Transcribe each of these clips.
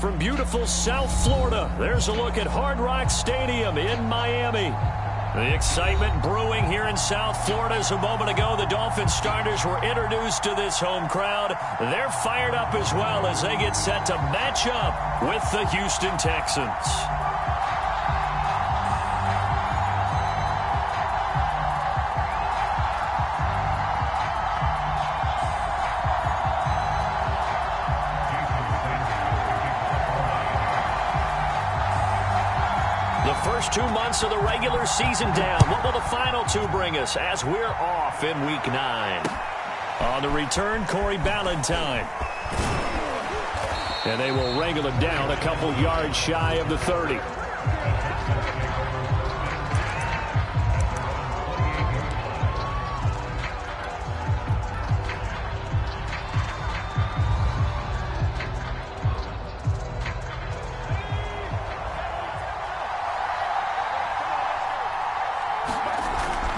From beautiful South Florida, there's a look at Hard Rock Stadium in Miami. The excitement brewing here in South Florida as a moment ago the Dolphins starters were introduced to this home crowd. They're fired up as well as they get set to match up with the Houston Texans. First 2 months of the regular season down. What will the final two bring us as we're off in Week 9? On the return, Corey Ballantyne. And they will wrangle it down a couple yards shy of the 30.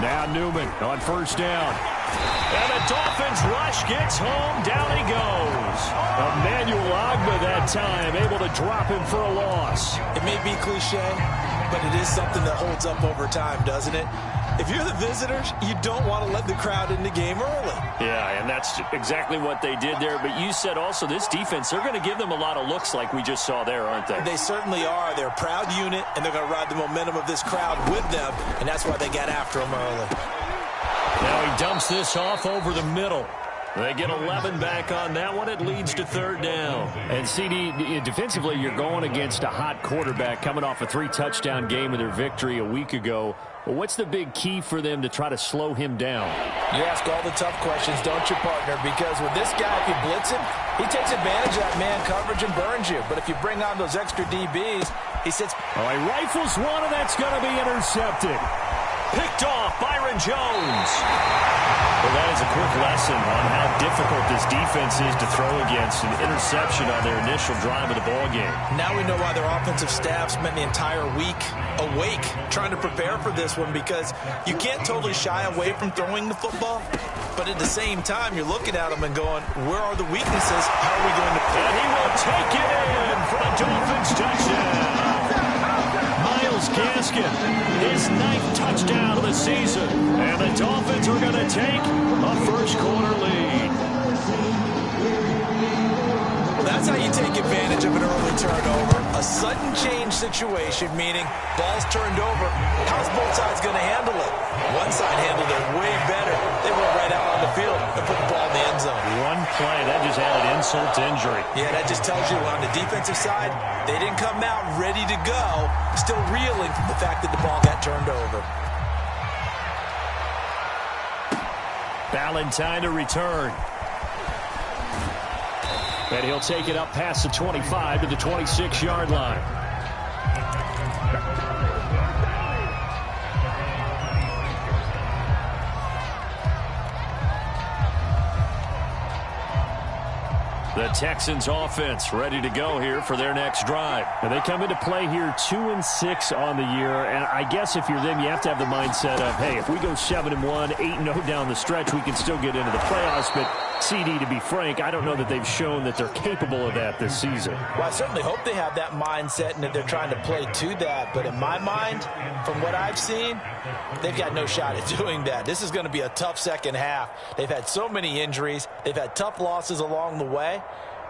Now Newman on first down. And the Dolphins rush gets home. Down he goes. Emmanuel Ogbah that time able to drop him for a loss. It may be cliche, but it is something that holds up over time, doesn't it? If you're the visitors, you don't want to let the crowd in the game early. Yeah, and that's exactly what they did there. But you said also this defense, they're going to give them a lot of looks like we just saw there, aren't they? They certainly are. They're a proud unit, and they're going to ride the momentum of this crowd with them, and that's why they got after them early. Now he dumps this off over the middle. They get 11 back on that one. It leads to third down. And, CD, defensively, you're going against a hot quarterback coming off a 3-touchdown game in their victory a week ago. Well, what's the big key for them to try to slow him down? You ask all the tough questions, don't you, partner? Because with this guy, if you blitz him, he takes advantage of that man coverage and burns you. But if you bring on those extra DBs, he sits. Oh, he rifles one, and that's going to be intercepted. Picked off, Byron Jones. Well, that is a quick lesson on how difficult this defense is to throw against an interception on their initial drive of the ballgame. Now we know why their offensive staff spent the entire week awake trying to prepare for this one, because you can't totally shy away from throwing the football, but at the same time, you're looking at them and going, where are the weaknesses? How are we going to play? And he will take it in for a Dolphins touchdown. Myles Gaskin, his 9th touchdown of the season. And the Dolphins are going to take a first-quarter lead. Well, that's how you take advantage of an early turnover. A sudden change situation, meaning ball's turned over. How's both sides going to handle it? One side handled it way better. They went right out on the field and put the ball in the end zone. One play, that just added insult to injury. Yeah, that just tells you on the defensive side, they didn't come out ready to go, still reeling from the fact that the ball got turned over. Ballantyne to return. And he'll take it up past the 25 to the 26-yard line. The Texans offense ready to go here for their next drive. And they come into play here 2-6 on the year. And I guess if you're them, you have to have the mindset of, hey, if we go 7-1, 8-0 down the stretch, we can still get into the playoffs. But CD, to be frank, I don't know that they've shown that they're capable of that this season. Well, I certainly hope they have that mindset and that they're trying to play to that. But in my mind, from what I've seen, they've got no shot at doing that. This is going to be a tough second half. They've had so many injuries. They've had tough losses along the way.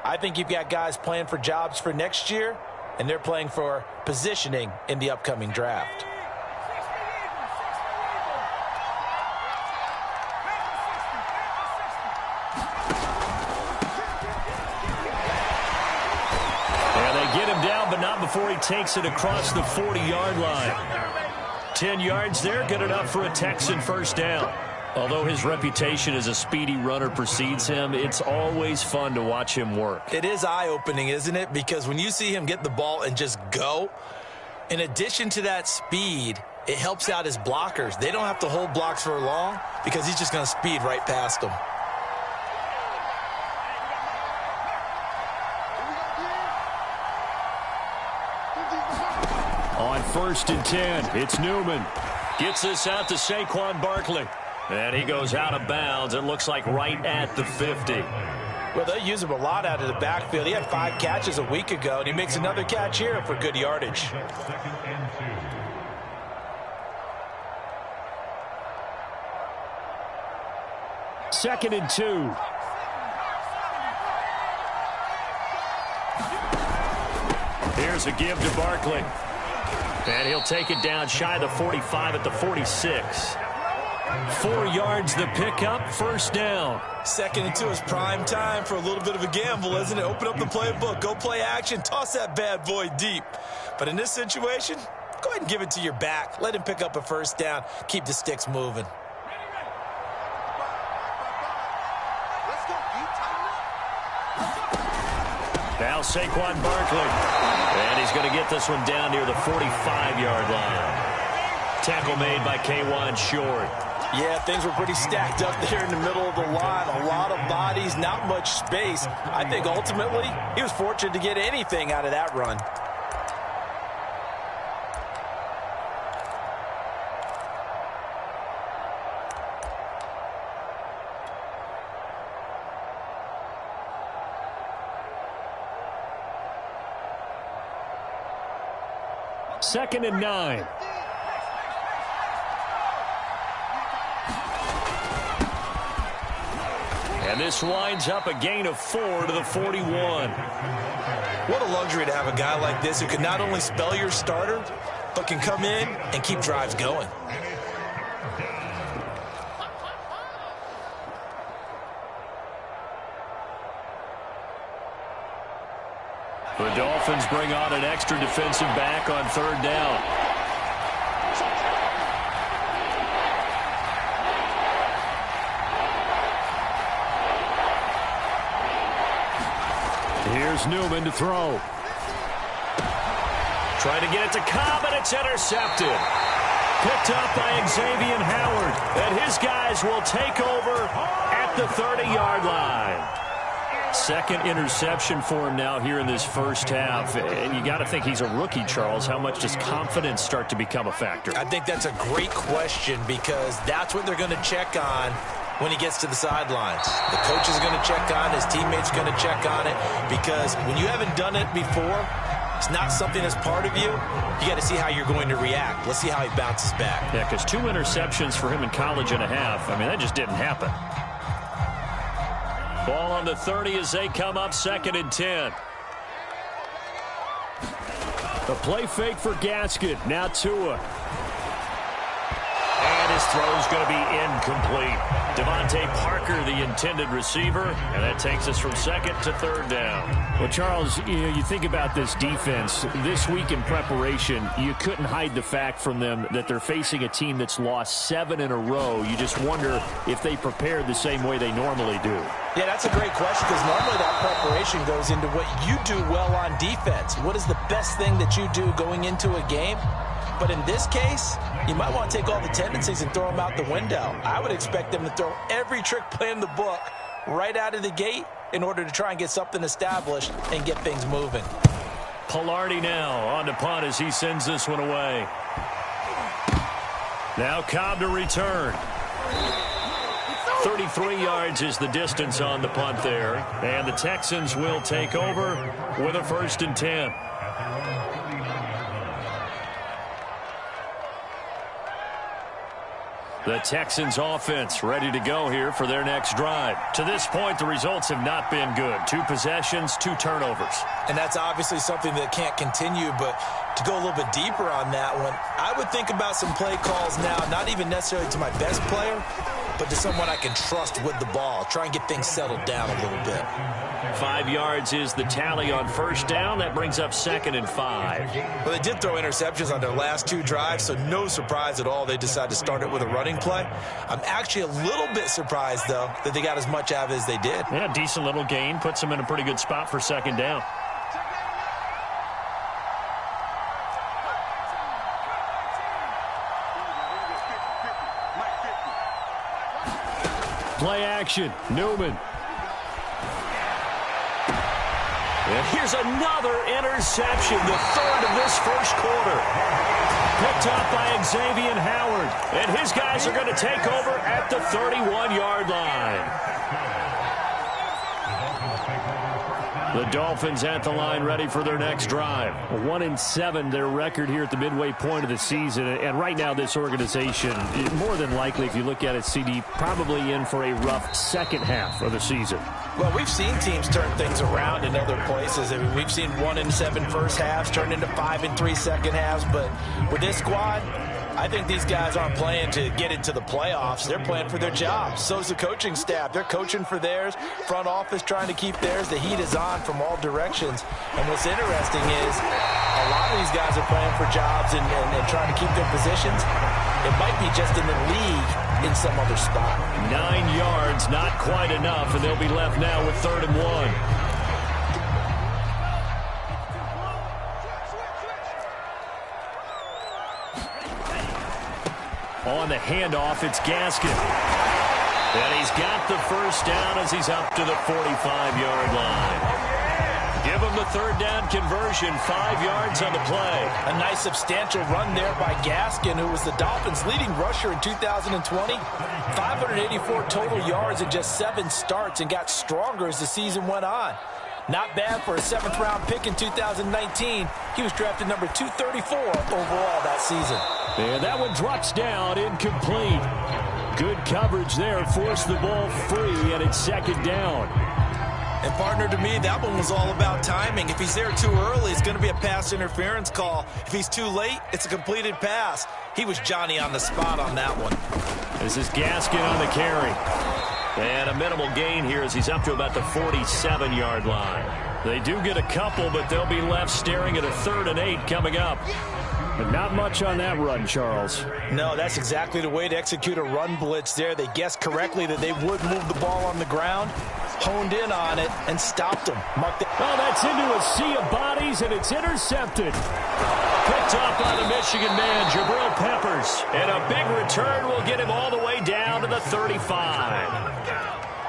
I think you've got guys playing for jobs for next year, and they're playing for positioning in the upcoming draft. Get him down, but not before he takes it across the 40-yard line. 10 yards there, good enough for a Texan first down. Although his reputation as a speedy runner precedes him, it's always fun to watch him work. It is eye-opening, isn't it? Because when you see him get the ball and just go, in addition to that speed, it helps out his blockers. They don't have to hold blocks for long because he's just going to speed right past them. On 1st and 10, it's Newman. Gets this out to Saquon Barkley. And he goes out of bounds. It looks like right at the 50. Well, they use him a lot out of the backfield. He had 5 catches a week ago, and he makes another catch here for good yardage. Second and 2. Here's a give to Barkley. And he'll take it down shy of the 45 at the 46. 4 yards the pickup, first down. 2nd and 2 is prime time for a little bit of a gamble, isn't it? Open up the playbook, go play action, toss that bad boy deep. But in this situation, go ahead and give it to your back. Let him pick up a first down. Keep the sticks moving. Now Saquon Barkley. And he's going to get this one down near the 45-yard line. Tackle made by K1 Short. Yeah, things were pretty stacked up there in the middle of the line. A lot of bodies, not much space. I think ultimately he was fortunate to get anything out of that run. Second and 9. And this winds up a gain of 4 to the 41. What a luxury to have a guy like this who can not only spell your starter, but can come in and keep drives going. The Dolphins bring on an extra defensive back on 3rd down. Here's Newman to throw. Trying to get it to Cobb, and it's intercepted. Picked up by Xavier Howard. And his guys will take over at the 30-yard line. Second interception for him now here in this first half. And you got to think he's a rookie, Charles. How much does confidence start to become a factor? I think that's a great question because that's what they're going to check on when he gets to the sidelines. The coach is going to check on, his teammates are going to check on it, because when you haven't done it before, it's not something that's part of you. You got to see how you're going to react. Let's see how he bounces back. Yeah, because 2 interceptions for him in college and a half. I mean, that just didn't happen. Ball on the 30 as they come up, 2nd and 10. The play fake for Gaskin. Now Tua. And his throw's going to be incomplete. Devontae Parker, the intended receiver, and that takes us from 2nd to 3rd down. Well, Charles, you think about this defense. This week in preparation, you couldn't hide the fact from them that they're facing a team that's lost 7 in a row. You just wonder if they prepared the same way they normally do. Yeah, that's a great question, because normally that preparation goes into what you do well on defense. What is the best thing that you do going into a game? But in this case, you might want to take all the tendencies and throw them out the window. I would expect them to throw every trick play in the book right out of the gate in order to try and get something established and get things moving. Pilardi now on the punt as he sends this one away. Now Cobb to return. 33 yards is the distance on the punt there. And the Texans will take over with a 1st and 10. The Texans offense ready to go here for their next drive. To this point, the results have not been good. 2 possessions, 2 turnovers. And that's obviously something that can't continue, but to go a little bit deeper on that one, I would think about some play calls now, not even necessarily to my best player, but to someone I can trust with the ball. Try and get things settled down a little bit. 5 yards is the tally on first down. That brings up 2nd and 5. Well, they did throw interceptions on their last 2 drives, so no surprise at all they decided to start it with a running play. I'm actually a little bit surprised, though, that they got as much out of it as they did. Yeah, decent little gain. Puts them in a pretty good spot for 2nd down. Play action. Newman. And here's another interception, the 3rd of this first quarter. Picked up by Xavier Howard. And his guys are going to take over at the 31-yard line. The Dolphins at the line, ready for their next drive. 1-7, their record here at the midway point of the season. And right now, this organization, more than likely, if you look at it, CD, probably in for a rough second half of the season. Well, we've seen teams turn things around in other places. I mean, we've seen 1-7 first halves turn into 5-3 second halves. But with this squad, I think these guys aren't playing to get into the playoffs. They're playing for their jobs. So's the coaching staff. They're coaching for theirs. Front office trying to keep theirs. The heat is on from all directions. And what's interesting is a lot of these guys are playing for jobs and trying to keep their positions. It might be just in the league in some other spot. 9 yards, not quite enough, and they'll be left now with 3rd and 1. On the handoff, it's Gaskin. And he's got the first down as he's up to the 45-yard line. Give him the 3rd down conversion, 5 yards on the play. A nice substantial run there by Gaskin, who was the Dolphins' leading rusher in 2020. 584 total yards in just 7 starts and got stronger as the season went on. Not bad for a 7th-round pick in 2019. He was drafted number 234 overall that season. And that one drops down, incomplete. Good coverage there, forced the ball free, and it's 2nd down. And partner, to me, that one was all about timing. If he's there too early, it's going to be a pass interference call. If he's too late, it's a completed pass. He was Johnny on the spot on that one. This is Gaskin on the carry. And a minimal gain here as he's up to about the 47-yard line. They do get a couple, but they'll be left staring at a 3rd and 8 coming up. And not much on that run, Charles. No, that's exactly the way to execute a run blitz there. They guessed correctly that they would move the ball on the ground, honed in on it, and stopped them. Oh, that's into a sea of bodies, and it's intercepted. Picked up by the Michigan man, Jabril Peppers. And a big return will get him all the way down to the 35.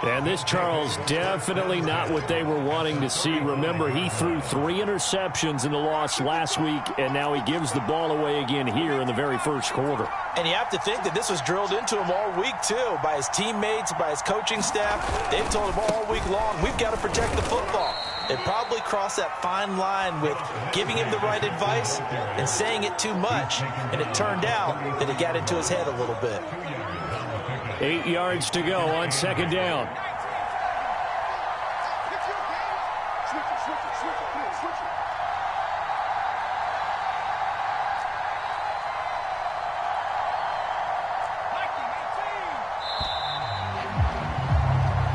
And this, Charles, definitely not what they were wanting to see. Remember, he threw 3 interceptions in the loss last week, and now he gives the ball away again here in the very first quarter. And you have to think that this was drilled into him all week, too, by his teammates, by his coaching staff. They've told him all week long, we've got to protect the football. They probably crossed that fine line with giving him the right advice and saying it too much. And it turned out that it got into his head a little bit. 8 yards to go on 2nd down.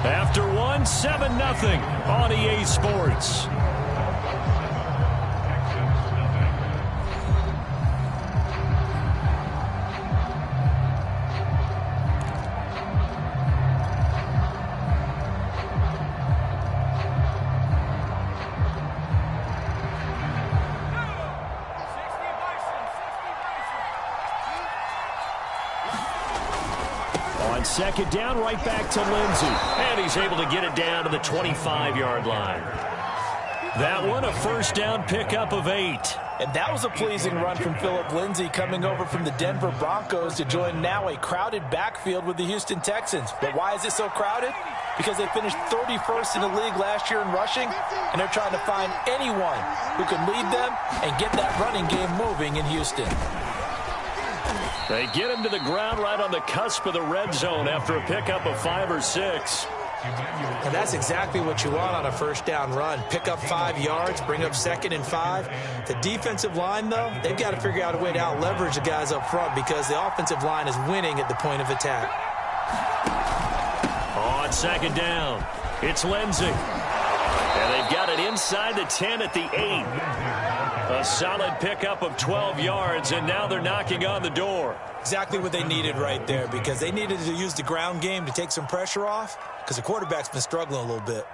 After 1, 7-0 on EA Sports. On 2nd down, right back to Lindsey. And he's able to get it down to the 25-yard line. That one, a first down pickup of 8. And that was a pleasing run from Phillip Lindsay, coming over from the Denver Broncos to join now a crowded backfield with the Houston Texans. But why is it so crowded? Because they finished 31st in the league last year in rushing, and they're trying to find anyone who can lead them and get that running game moving in Houston. They get him to the ground right on the cusp of the red zone after a pickup of 5 or 6. And that's exactly what you want on a first down run. Pick up 5 yards, bring up 2nd and 5. The defensive line, though, they've got to figure out a way to out-leverage the guys up front because the offensive line is winning at the point of attack. On second down, it's Lindsey. And they've got it inside the 10 at the 8. A solid pickup of 12 yards, and now they're knocking on the door. Exactly what they needed right there, because they needed to use the ground game to take some pressure off, because the quarterback's been struggling a little bit.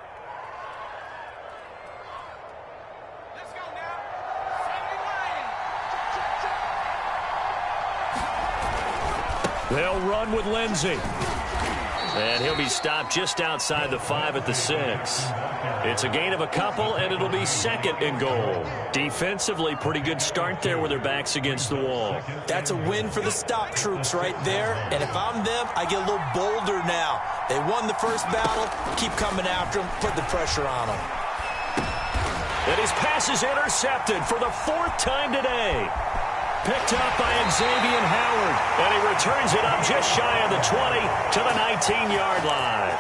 Let's go now. They'll run with Lindsey. And he'll be stopped just outside the 5 at the 6. It's a gain of a couple, and it'll be second and goal. Defensively, pretty good start there with their backs against the wall. That's a win for the stop troops right there. And if I'm them, I get a little bolder now. They won the first battle. Keep coming after them. Put the pressure on them. And his pass is intercepted for the 4th time today. Picked up by Xavier Howard, and he returns it up just shy of the 20 to the 19-yard line.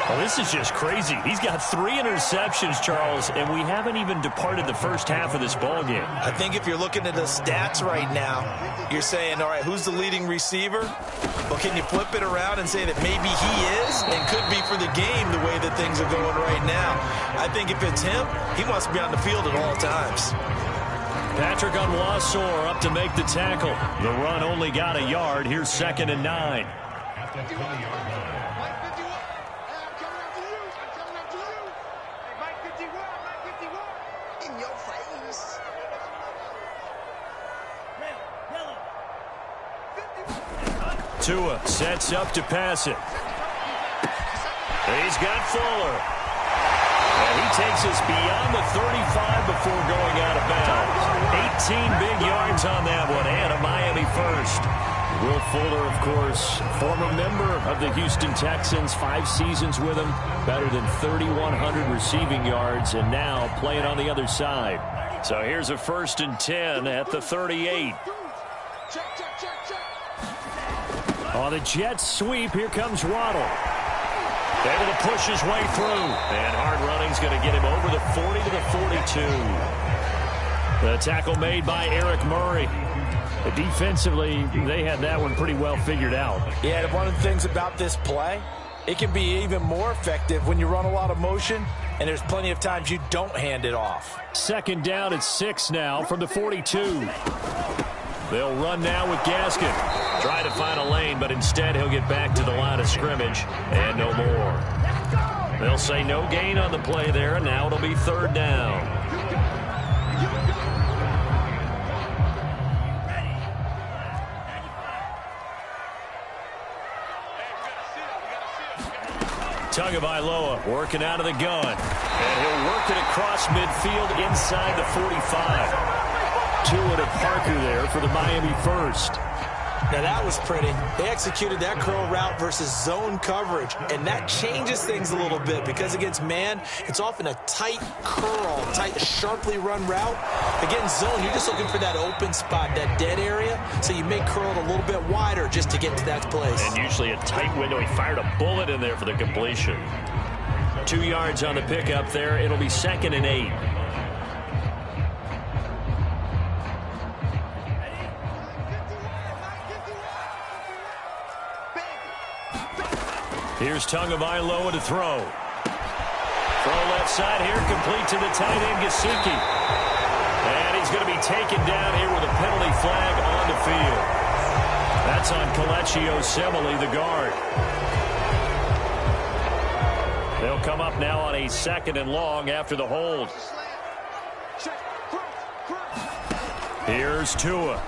Well, this is just crazy. He's got 3 interceptions, Charles, and we haven't even departed the first half of this ballgame. I think if you're looking at the stats right now, you're saying, all right, who's the leading receiver? Well, can you flip it around and say that maybe he is and could be for the game the way that things are going right now? I think if it's him, he wants to be on the field at all times. Patrick Onwuasor up to make the tackle. The run only got a yard. Here's 2nd and 9. Tua sets up to pass it. He's got Fuller. And he takes us beyond the 35 before going out of bounds. 18 big yards on that one, and a Miami first. Will Fuller, of course, former member of the Houston Texans, 5 seasons with them, better than 3,100 receiving yards, and now playing on the other side. So here's a 1st and 10 at the 38. On the Jets sweep, here comes Waddle. Able to push his way through. And hard running's going to get him over the 40 to the 42. The tackle made by Eric Murray. But defensively, they had that one pretty well figured out. Yeah, and one of the things about this play, it can be even more effective when you run a lot of motion, and there's plenty of times you don't hand it off. 2nd down at 6 now from the 42. They'll run now with Gaskin. Try to find a lane, but instead he'll get back to the line of scrimmage and no more. They'll say no gain on the play there, and now it'll be 3rd down. Tagovailoa working out of the gun. And he'll work it across midfield inside the 45. Tua to Parker there for the Miami first. Now that was pretty. They executed that curl route versus zone coverage, and that changes things a little bit because against man, it's often a tight curl, tight, sharply run route. Against zone, you're just looking for that open spot, that dead area, so you may curl it a little bit wider just to get to that place. And usually a tight window. He fired a bullet in there for the completion. 2 yards on the pickup there. It'll be 2nd and 8. Here's Tagovailoa to throw. Throw left side here, complete to the tight end, Gesicki. And he's going to be taken down here with a penalty flag on the field. That's on Kelechi Osemele, the guard. They'll come up now on a 2nd and long after the hold. Here's Tua.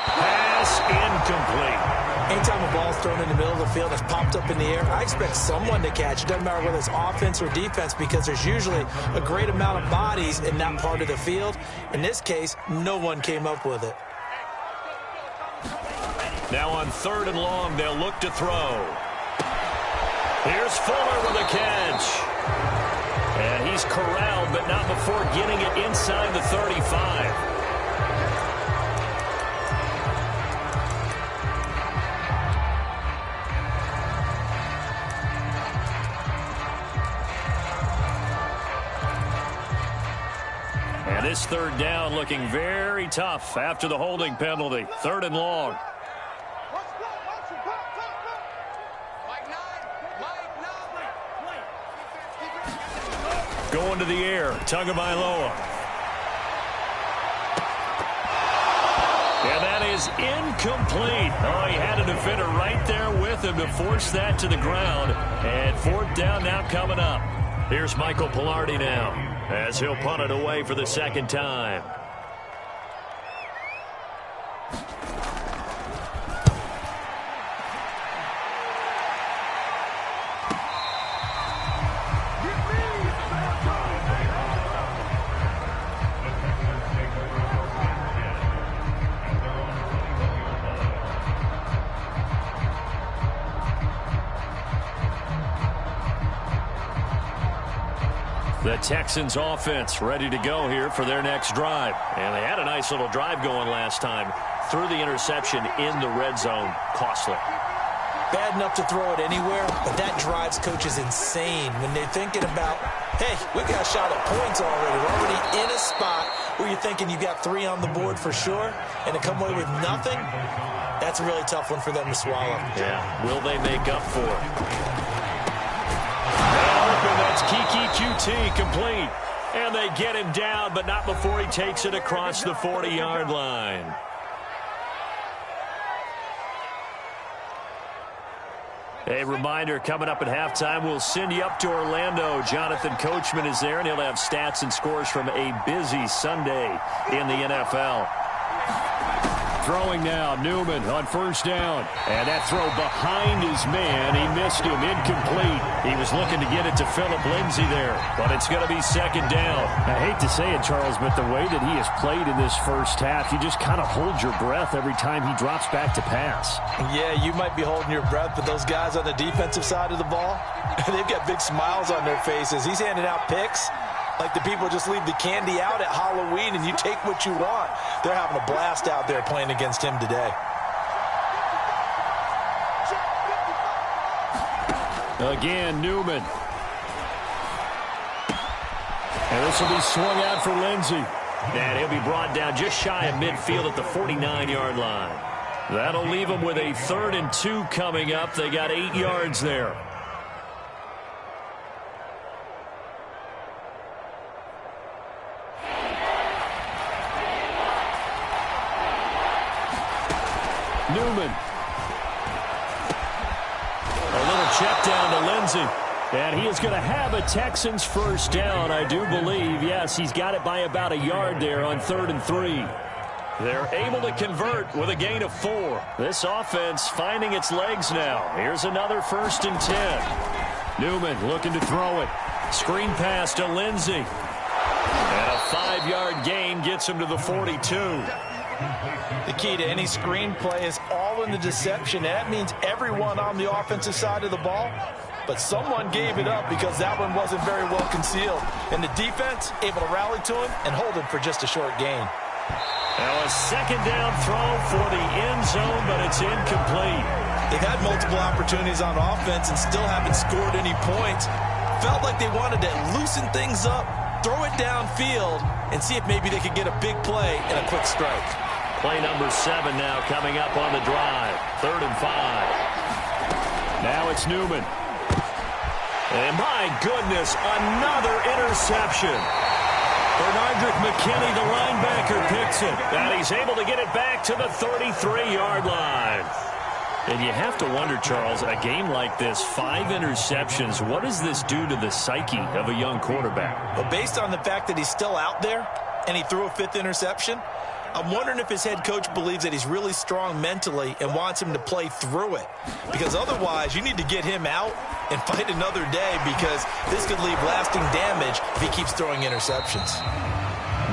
Pass incomplete. Anytime a ball's thrown in the middle of the field that's popped up in the air, I expect someone to catch. It doesn't matter whether it's offense or defense because there's usually a great amount of bodies in that part of the field. In this case, no one came up with it. Now on 3rd and long, they'll look to throw. Here's Fuller with a catch. And he's corralled, but not before getting it inside the 35. And this 3rd down looking very tough after the holding penalty. 3rd and long. Going to the air. Tagovailoa. And that is incomplete. Oh, he had a defender right there with him to force that to the ground. And fourth down now coming up. Here's Michael Pilardi now as he'll punt it away for the second time. The Texans offense ready to go here for their next drive. And they had a nice little drive going last time. Threw the interception in the red zone. Costly. Bad enough to throw it anywhere, but that drives coaches insane when they're thinking about, hey, we got a shot at points already. We're already in a spot where you're thinking you got 3 on the board for sure, and to come away with nothing, that's a really tough one for them to swallow. Yeah, will they make up for it? That's Kiki QT complete. And they get him down, but not before he takes it across the 40-yard line. A reminder, coming up at halftime, we'll send you up to Orlando. Jonathan Coachman is there, and he'll have stats and scores from a busy Sunday in the NFL. Throwing now, Newman on first down. And that throw behind his man. He missed him, incomplete. He was looking to get it to Phillip Lindsay there. But it's going to be second down. I hate to say it, Charles, but the way that he has played in this first half, you just kind of hold your breath every time he drops back to pass. Yeah, you might be holding your breath, but those guys on the defensive side of the ball, they've got big smiles on their faces. He's handing out picks like the people just leave the candy out at Halloween and you take what you want. They're having a blast out there playing against him today. Again, Newman. And this will be swung out for Lindsay. And he'll be brought down just shy of midfield at the 49-yard line. That'll leave them with a 3rd and 2 coming up. They got 8 yards there. Newman. A little check down to Lindsay. And he is going to have a Texans first down, I do believe. Yes, he's got it by about a yard there on 3rd and 3. They're able to convert with a gain of 4. This offense finding its legs now. Here's another 1st and 10. Newman looking to throw it. Screen pass to Lindsay. And a 5-yard gain gets him to the 42. The key to any screenplay is all in the deception. That means everyone on the offensive side of the ball, but someone gave it up because that one wasn't very well concealed. And the defense able to rally to him and hold him for just a short gain. Now a second down throw for the end zone, but it's incomplete. They've had multiple opportunities on offense and still haven't scored any points. Felt like they wanted to loosen things up, throw it downfield, and see if maybe they could get a big play and a quick strike. Play number 7 now coming up on the drive. 3rd and 5. Now it's Newman. And my goodness, another interception. Bernardrick McKinney, the linebacker, picks it. And he's able to get it back to the 33-yard line. And you have to wonder, Charles, a game like this, 5 interceptions, what does this do to the psyche of a young quarterback? Well, based on the fact that he's still out there and he threw a 5th interception, I'm wondering if his head coach believes that he's really strong mentally and wants him to play through it. Because otherwise, you need to get him out and fight another day, because this could leave lasting damage if he keeps throwing interceptions.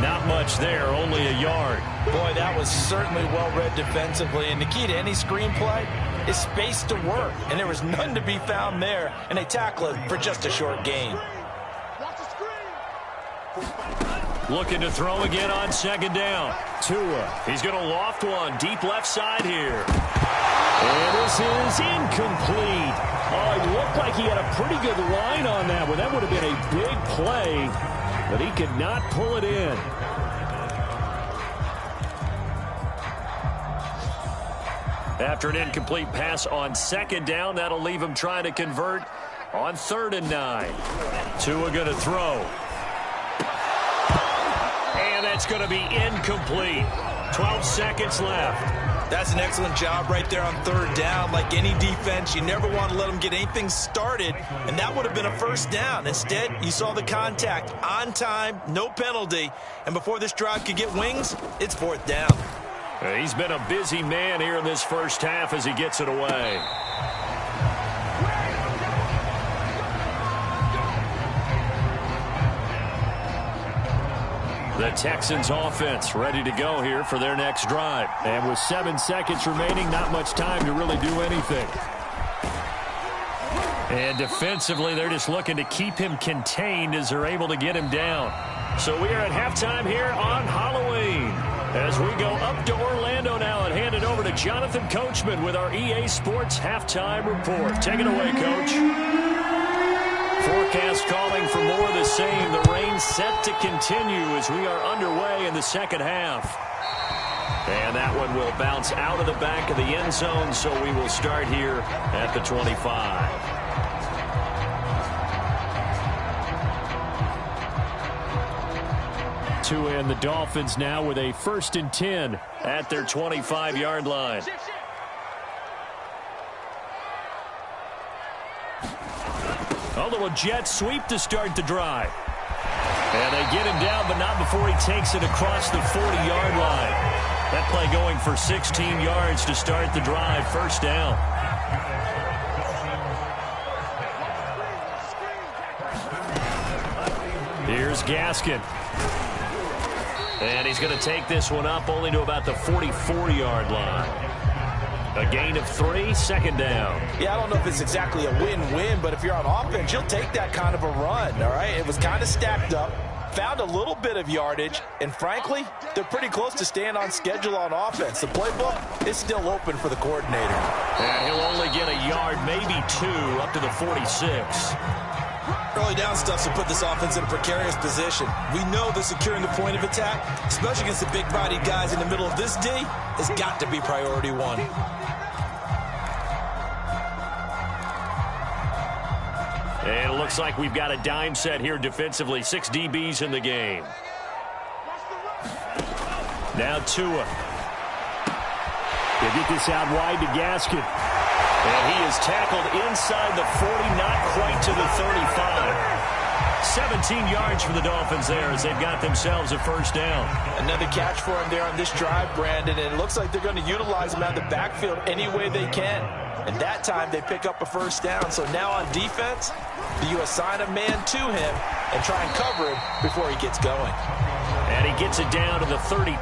Not much there, only a yard. Boy, that was certainly well-read defensively. And the key to any screenplay is space to work. And there was none to be found there. And they tackle it for just a short gain. Looking to throw again on second down. Tua, he's going to loft one deep left side here. And this is incomplete. Oh, it looked like he had a pretty good line on that one. That would have been a big play, but he could not pull it in. After an incomplete pass on second down, that'll leave him trying to convert on 3rd and 9. Tua going to throw. That's going to be incomplete. 12 seconds left. That's an excellent job right there on third down. Like any defense, you never want to let them get anything started, and that would have been a first down. Instead, you saw the contact on time, no penalty, and before this drive could get wings, it's fourth down. He's been a busy man here in this first half as he gets it away. The Texans offense ready to go here for their next drive. And with 7 seconds remaining, not much time to really do anything. And defensively, they're just looking to keep him contained as they're able to get him down. So we are at halftime here on Halloween. As we go up to Orlando now and hand it over to Jonathan Coachman with our EA Sports Halftime Report. Take it away, Coach. Forecast calling for more of the same. The rain set to continue as we are underway in the second half. And that one will bounce out of the back of the end zone, so we will start here at the 25. And the Dolphins now with a 1st and 10 at their 25-yard line. A little jet sweep to start the drive. And they get him down, but not before he takes it across the 40-yard line. That play going for 16 yards to start the drive. First down. Here's Gaskin. And he's going to take this one up only to about the 44-yard line. A gain of 3, second down. Yeah, I don't know if it's exactly a win-win, but if you're on offense, you'll take that kind of a run, all right? It was kind of stacked up, found a little bit of yardage, and frankly, they're pretty close to staying on schedule on offense. The playbook is still open for the coordinator. And he'll only get a yard, maybe 2, up to the 46. Early down stuff to put this offense in a precarious position. We know that securing the point of attack, especially against the big-bodied guys in the middle of this D, has got to be priority one. And it looks like we've got a dime set here defensively. 6 DBs in the game. Now Tua. They get this out wide to Gaskin. And he is tackled inside the 40, not quite to the 35. 17 yards for the Dolphins there as they've got themselves a first down. Another catch for him there on this drive, Brandon, and it looks like they're going to utilize him out of the backfield any way they can. And that time they pick up a first down. So now on defense, you assign a man to him and try and cover him before he gets going. And he gets it down to the 32.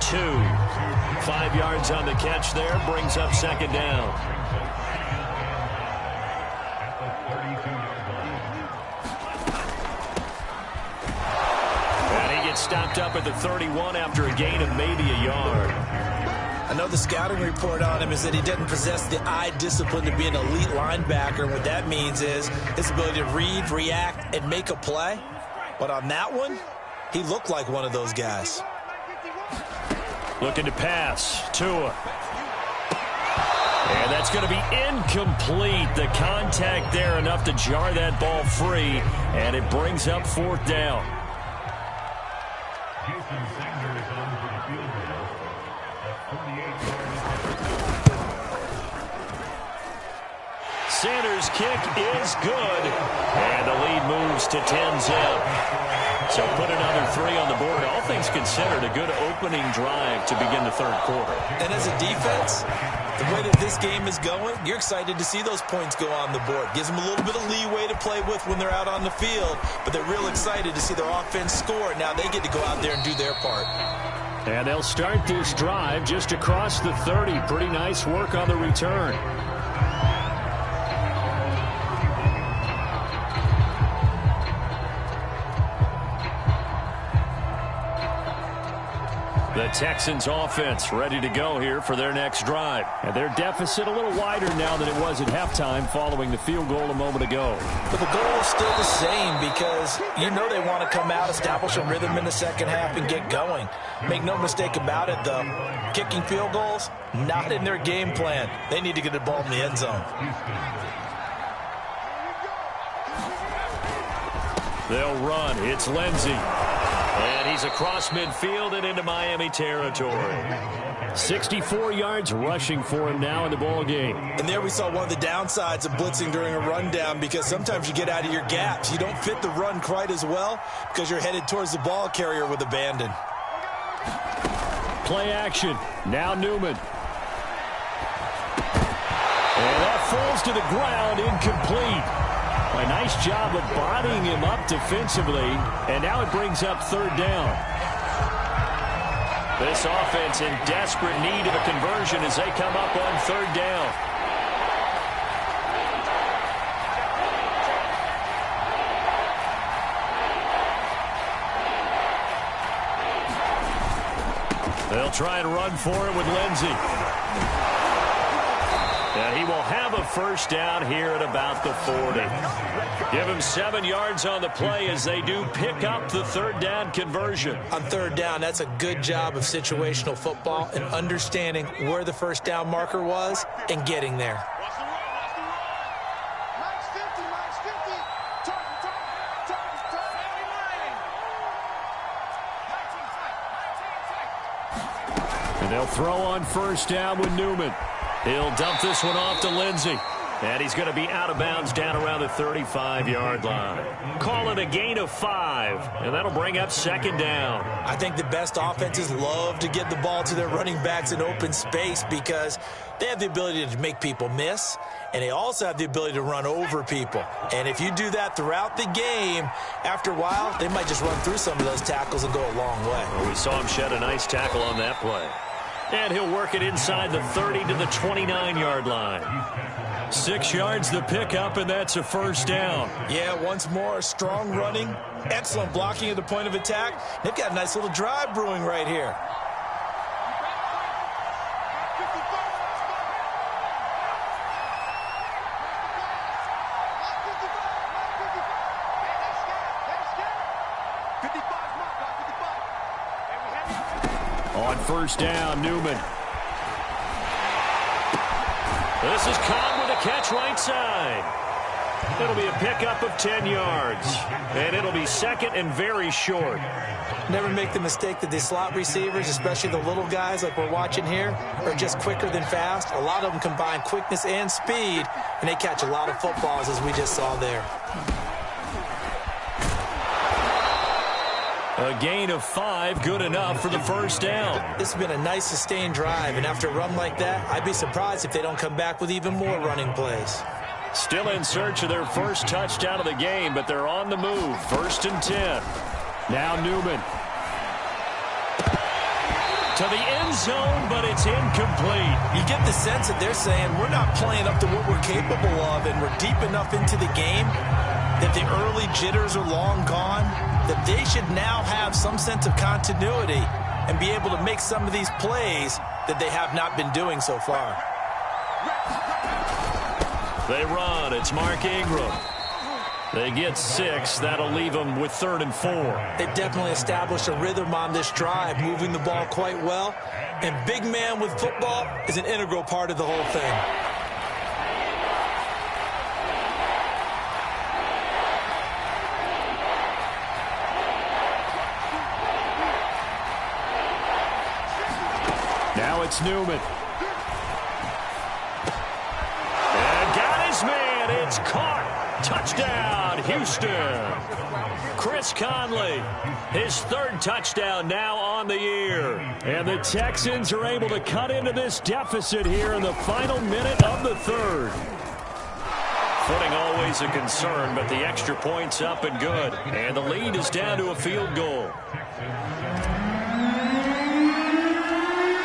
5 yards on the catch there, brings up second down. Stopped up at the 31 after a gain of maybe a yard. I know the scouting report on him is that he doesn't possess the eye discipline to be an elite linebacker. And what that means is his ability to read, react, and make a play. But on that one, he looked like one of those guys. Looking to pass. Tua. And that's going to be incomplete. The contact there enough to jar that ball free. And it brings up fourth down. Sanders' kick is good. And the lead moves to 10-zip. So put another 3 on the board. All things considered, a good opening drive to begin the third quarter. And as a defense, the way that this game is going, you're excited to see those points go on the board. Gives them a little bit of leeway to play with when they're out on the field, but they're real excited to see their offense score. Now they get to go out there and do their part. And they'll start this drive just across the 30. Pretty nice work on the return. The Texans offense ready to go here for their next drive. And their deficit a little wider now than it was at halftime following the field goal a moment ago. But the goal is still the same because you know they want to come out, establish a rhythm in the second half, and get going. Make no mistake about it, though. Kicking field goals, not in their game plan. They need to get the ball in the end zone. They'll run. It's Lindsey. And He's across midfield and into Miami territory. 64 yards rushing for him now in the ball game. And there we saw one of the downsides of blitzing during a rundown, because sometimes you get out of your gaps. You don't fit the run quite as well because you're headed towards the ball carrier with abandon. Play action. Now Newman. And that falls to the ground, incomplete. A nice job of bodying him up defensively, and now it brings up third down. This offense in desperate need of a conversion as they come up on third down. They'll try and run for it with Lindsey. And he will have a first down here at about the 40. Give him 7 yards on the play as they do pick up the third down conversion. On third down, that's a good job of situational football and understanding where the first down marker was and getting there. And they'll throw on first down with Newman. He'll dump this one off to Lindsey. And he's going to be out of bounds down around the 35-yard line. Call it a gain of 5, and that'll bring up second down. I think the best offenses love to get the ball to their running backs in open space because they have the ability to make people miss, and they also have the ability to run over people. And if you do that throughout the game, after a while, they might just run through some of those tackles and go a long way. Well, we saw him shed a nice tackle on that play. And he'll work it inside the 30 to the 29-yard line. 6 yards the pickup, and that's a first down. Yeah, once more, strong running, excellent blocking at the point of attack. They've got a nice little drive brewing right here. On first down, Newman. This is Cobb with a catch right side. It'll be a pickup of 10 yards. And it'll be second and very short. Never make the mistake that the slot receivers, especially the little guys like we're watching here, are just quicker than fast. A lot of them combine quickness and speed, and they catch a lot of footballs, as we just saw there. A gain of 5, good enough for the first down. This has been a nice sustained drive, and after a run like that, I'd be surprised if they don't come back with even more running plays. Still in search of their first touchdown of the game, but they're on the move. First and 10. Now Newman. To the end zone, but it's incomplete. You get the sense that they're saying we're not playing up to what we're capable of, and we're deep enough into the game that the early jitters are long gone, that they should now have some sense of continuity and be able to make some of these plays that they have not been doing so far. They run. It's Mark Ingram. They get 6. That'll leave them with 3rd and 4. They've definitely established a rhythm on this drive, moving the ball quite well. And big man with football is an integral part of the whole thing. Now it's Newman. And got his man. It's caught. Touchdown, Houston. Chris Conley, his 3rd touchdown now on the year. And the Texans are able to cut into this deficit here in the final minute of the 3rd. Footing always a concern, but the extra point's up and good. And the lead is down to a field goal.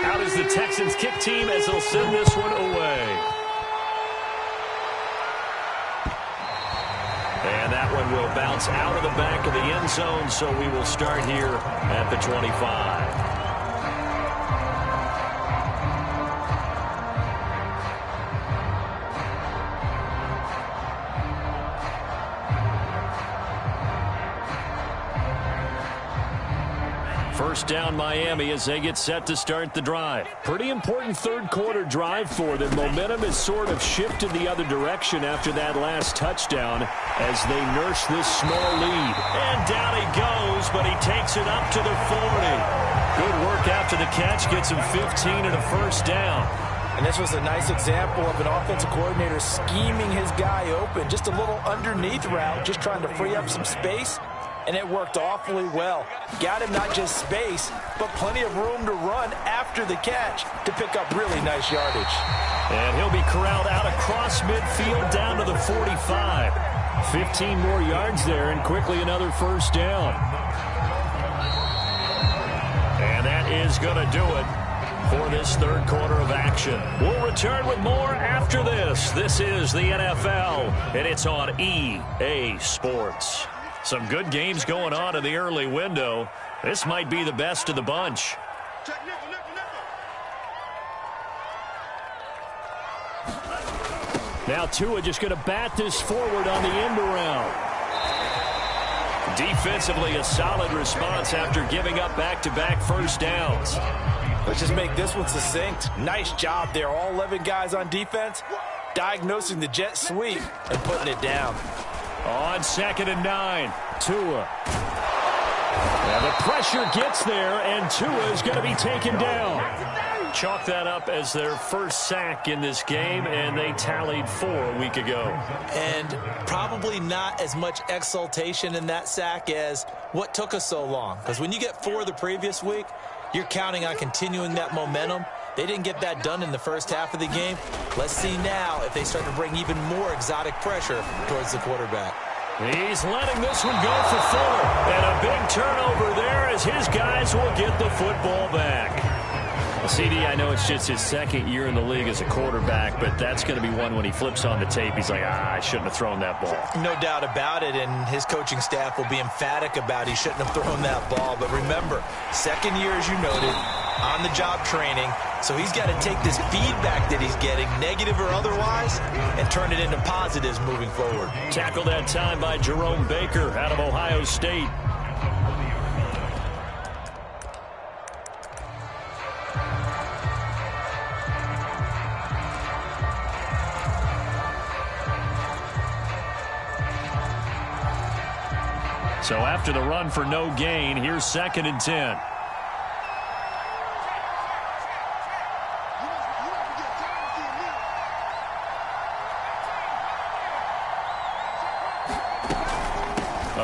Out is the Texans kick team as they'll send this one away. And that one will bounce out of the back of the end zone, so we will start here at the 25. First down Miami as they get set to start the drive. Pretty important third quarter drive for them. Momentum has sort of shifted the other direction after that last touchdown as they nurse this small lead. And down he goes, but he takes it up to the 40. Good work after the catch. Gets him 15 and a first down. And this was a nice example of an offensive coordinator scheming his guy open. Just a little underneath route, just trying to free up some space. And it worked awfully well. Got him not just space, but plenty of room to run after the catch to pick up really nice yardage. And he'll be corralled out across midfield down to the 45. 15 more yards there and quickly another first down. And that is going to do it for this third quarter of action. We'll return with more after this. This is the NFL, and it's on EA Sports. Some good games going on in the early window. This might be the best of the bunch. Now Tua just going to bat this forward on the end around. Defensively, a solid response after giving up back-to-back first downs. Let's just make this one succinct. Nice job there. All 11 guys on defense diagnosing the jet sweep and putting it down. On 2nd and 9, Tua. And the pressure gets there, and Tua is going to be taken down. Chalk that up as their first sack in this game, and they tallied 4 a week ago. And probably not as much exultation in that sack as what took us so long. Because when you get 4 the previous week, you're counting on continuing that momentum. They didn't get that done in the first half of the game. Let's see now if they start to bring even more exotic pressure towards the quarterback. He's letting this one go for Fuller. And a big turnover there as his guys will get the football back. Well, CD, I know it's just his second year in the league as a quarterback, but that's going to be one when he flips on the tape. He's like, I shouldn't have thrown that ball. No doubt about it, and his coaching staff will be emphatic about he shouldn't have thrown that ball. But remember, second year, as you noted, on-the-job training. So he's got to take this feedback that he's getting, negative or otherwise, and turn it into positives moving forward. Tackled that time by Jerome Baker out of Ohio State. So after the run for no gain, here's 2nd and 10.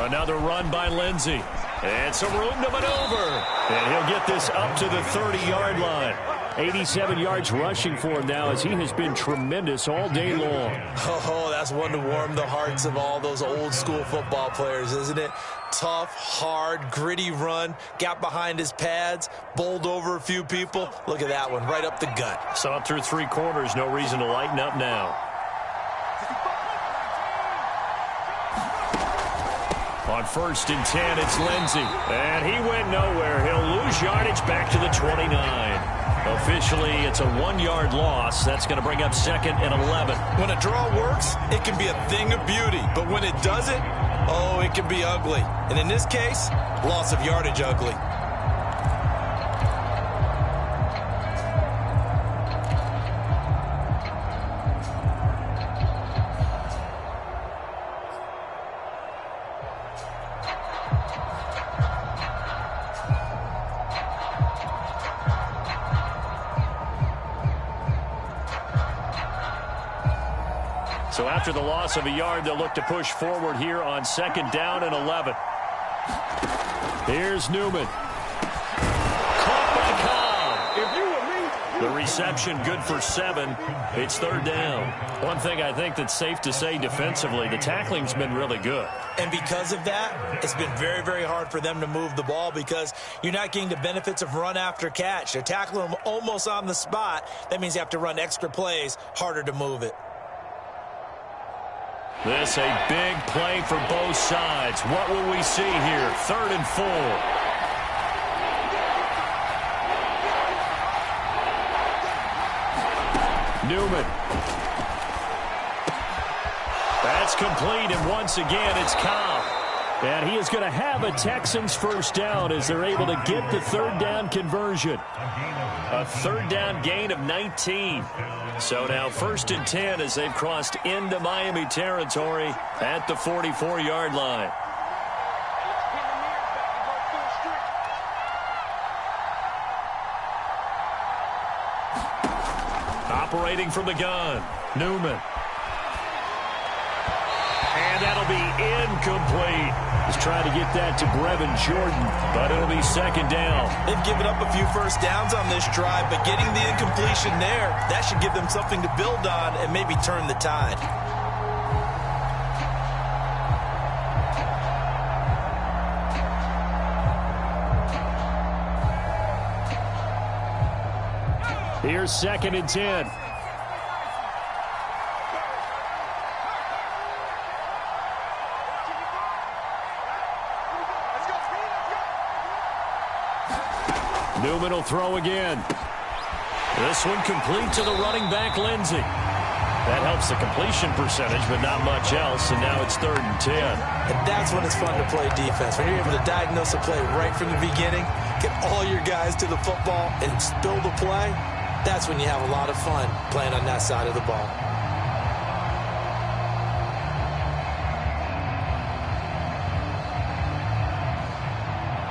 Another run by Lindsey. And some room to maneuver. And he'll get this up to the 30-yard line. 87 yards rushing for him now as he has been tremendous all day long. Oh, that's one to warm the hearts of all those old-school football players, isn't it? Tough, hard, gritty run. Got behind his pads, bowled over a few people. Look at that one, right up the gut. Saw it through 3 quarters. No reason to lighten up now. On 1st and 10, it's Lindsey. And he went nowhere. He'll lose yardage back to the 29. Officially, it's a 1-yard loss. That's going to bring up 2nd and 11. When a draw works, it can be a thing of beauty. But when it doesn't, oh, it can be ugly. And in this case, loss of yardage ugly. So after the loss of a yard, they'll look to push forward here on 2nd down and 11. Here's Newman. Caught by Cobb. If you were me, the reception good for 7. It's 3rd down. One thing I think that's safe to say defensively, the tackling's been really good. And because of that, it's been very, very hard for them to move the ball because you're not getting the benefits of run after catch. They're tackling them almost on the spot. That means you have to run extra plays, harder to move it. This a big play for both sides. What will we see here? 3rd and 4. Newman. That's complete, and once again, it's Cobb. And he is going to have a Texans first down as they're able to get the third down conversion. A third down gain of 19. So now 1st and 10 as they've crossed into Miami territory at the 44-yard line. Operating from the gun, Newman. And that'll be incomplete. He's trying to get that to Brevin Jordan, but it'll be 2nd down. They've given up a few first downs on this drive, but getting the incompletion there, that should give them something to build on and maybe turn the tide. Here's 2nd and 10. Newman will throw again. This one complete to the running back, Lindsey. That helps the completion percentage, but not much else, and now it's 3rd and 10. And that's when it's fun to play defense. When you're able to diagnose a play right from the beginning, get all your guys to the football, and spill the play, that's when you have a lot of fun playing on that side of the ball.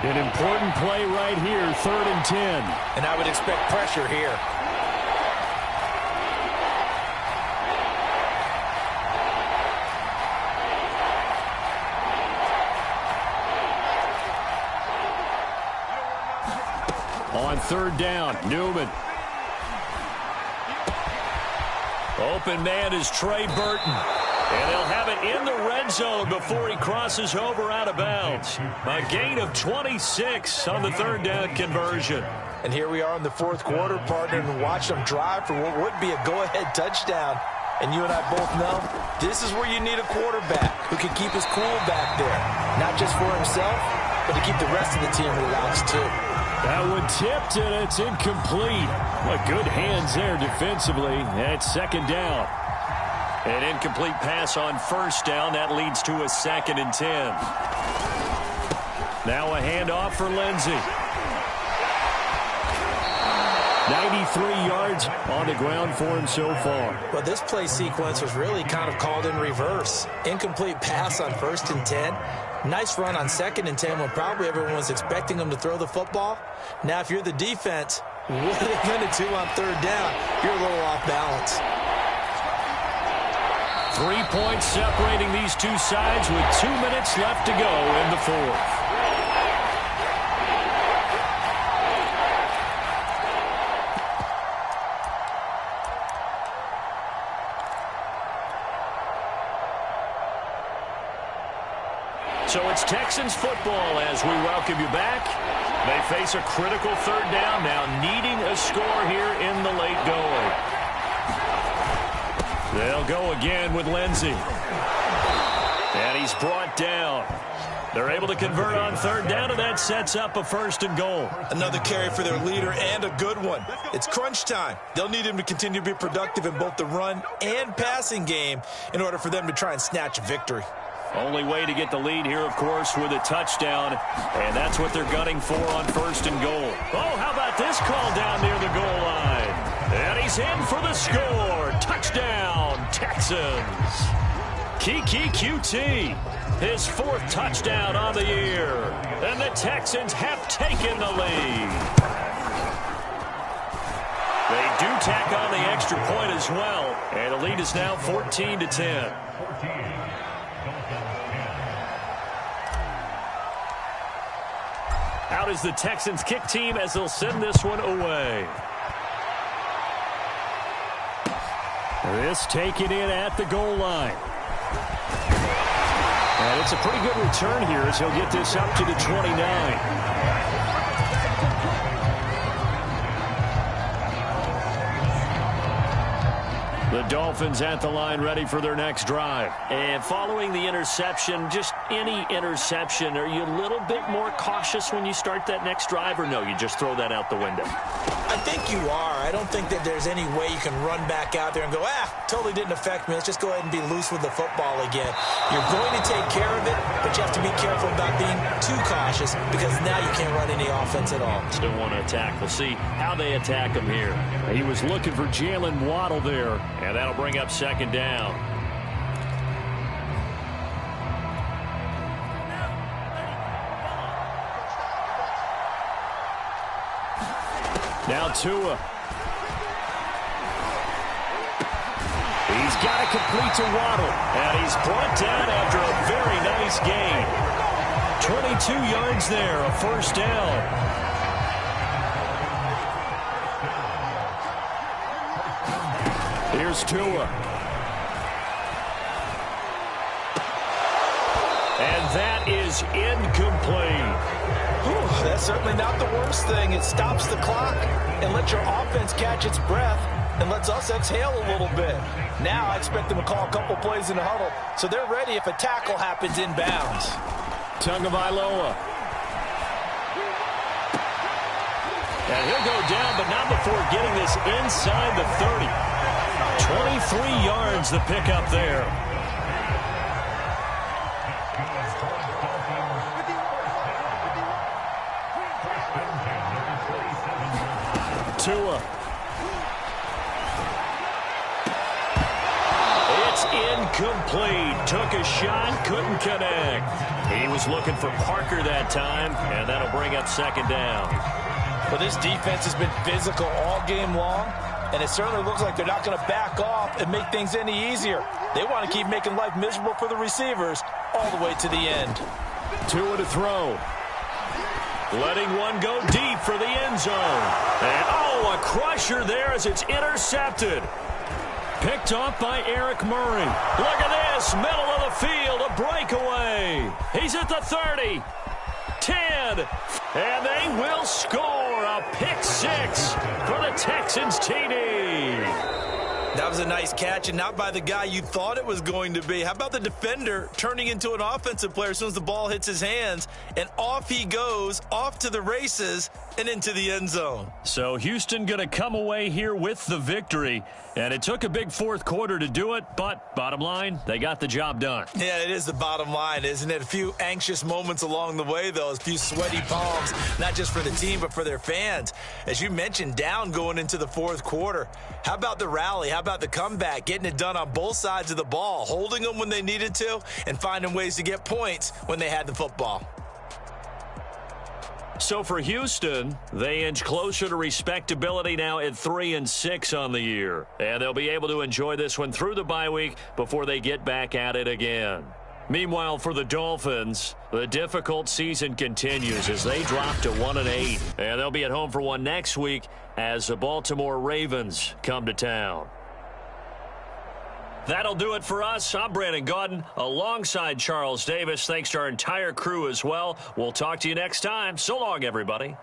An important play right here, 3rd and 10. And I would expect pressure here. On 3rd down, Newman. Open man is Trey Burton. And they'll have it in the red zone before he crosses over out of bounds. A gain of 26 on the 3rd down conversion. And here we are in the 4th quarter, partner, and watch them drive for what would be a go-ahead touchdown. And you and I both know this is where you need a quarterback who can keep his cool back there. Not just for himself, but to keep the rest of the team relaxed too. That one tipped, and it's incomplete. What good hands there defensively. At 2nd down. An incomplete pass on 1st down. That leads to a 2nd and 10. Now a handoff for Lindsey. 93 yards on the ground for him so far. Well, this play sequence was really kind of called in reverse. Incomplete pass on 1st and 10. Nice run on 2nd and 10 when probably everyone was expecting him to throw the football. Now, if you're the defense, what are they going to do on 3rd down? You're a little off balance. 3 points separating these two sides with 2 minutes left to go in the 4th. So it's Texans football as we welcome you back. They face a critical 3rd down now, needing a score here in the late going. They'll go again with Lindsey. And he's brought down. They're able to convert on 3rd down, and that sets up a 1st and goal. Another carry for their leader and a good one. It's crunch time. They'll need him to continue to be productive in both the run and passing game in order for them to try and snatch a victory. Only way to get the lead here, of course, with a touchdown, and that's what they're gunning for on 1st and goal. Oh, how about this call down near the goal line? And he's in for the score. Touchdown, Texans. Kiki QT, his 4th touchdown on the year. And the Texans have taken the lead. They do tack on the extra point as well, and the lead is now 14-10. Out is the Texans kick team as they'll send this one away. This taken in at the goal line. And it's a pretty good return here as he'll get this up to the 29. The Dolphins at the line ready for their next drive. And following the interception, just any interception, are you a little bit more cautious when you start that next drive, or no, you just throw that out the window? I think you are. I don't think that there's any way you can run back out there and go, totally didn't affect me. Let's just go ahead and be loose with the football again. You're going to take care of it, but you have to be careful about being too cautious because now you can't run any offense at all. Still want to attack. We'll see how they attack him here. He was looking for Jalen Waddle there, and that'll bring up second down. Now Tua. He's got it complete to Waddle. And he's brought down after a very nice gain. 22 yards there, a first down. Here's Tua. And that is incomplete. That's certainly not the worst thing. It stops the clock and lets your offense catch its breath and lets us exhale a little bit. Now I expect them to call a couple plays in the huddle so they're ready if a tackle happens inbounds. Tagovailoa. And he'll go down, but not before getting this inside the 30. 23 yards the pickup there. Tua. It's incomplete. Took a shot, couldn't connect. He was looking for Parker that time, and that'll bring up second down. Well, this defense has been physical all game long, and it certainly looks like they're not going to back off and make things any easier. They want to keep making life miserable for the receivers all the way to the end. Tua to throw. Letting one go deep for the end zone. And, a crusher there as it's intercepted. Picked off by Eric Murray. Look at this, middle of the field, a breakaway. He's at the 30, 10, and they will score a pick six for the Texans TD. That was a nice catch, and not by the guy you thought it was going to be. How about the defender turning into an offensive player as soon as the ball hits his hands, and off he goes, off to the races, and into the end zone. So Houston going to come away here with the victory, and it took a big fourth quarter to do it, but bottom line, they got the job done. Yeah, it is the bottom line, isn't it? A few anxious moments along the way, though, a few sweaty palms, not just for the team, but for their fans. As you mentioned, down going into the fourth quarter. How about the rally? How about the comeback? Getting it done on both sides of the ball, holding them when they needed to, and finding ways to get points when they had the football. So for Houston, they inch closer to respectability now at 3-6 on the year. And they'll be able to enjoy this one through the bye week before they get back at it again. Meanwhile, for the Dolphins, the difficult season continues as they drop to 1-8. And they'll be at home for one next week as the Baltimore Ravens come to town. That'll do it for us. I'm Brandon Gaudin alongside Charles Davis. Thanks to our entire crew as well. We'll talk to you next time. So long, everybody.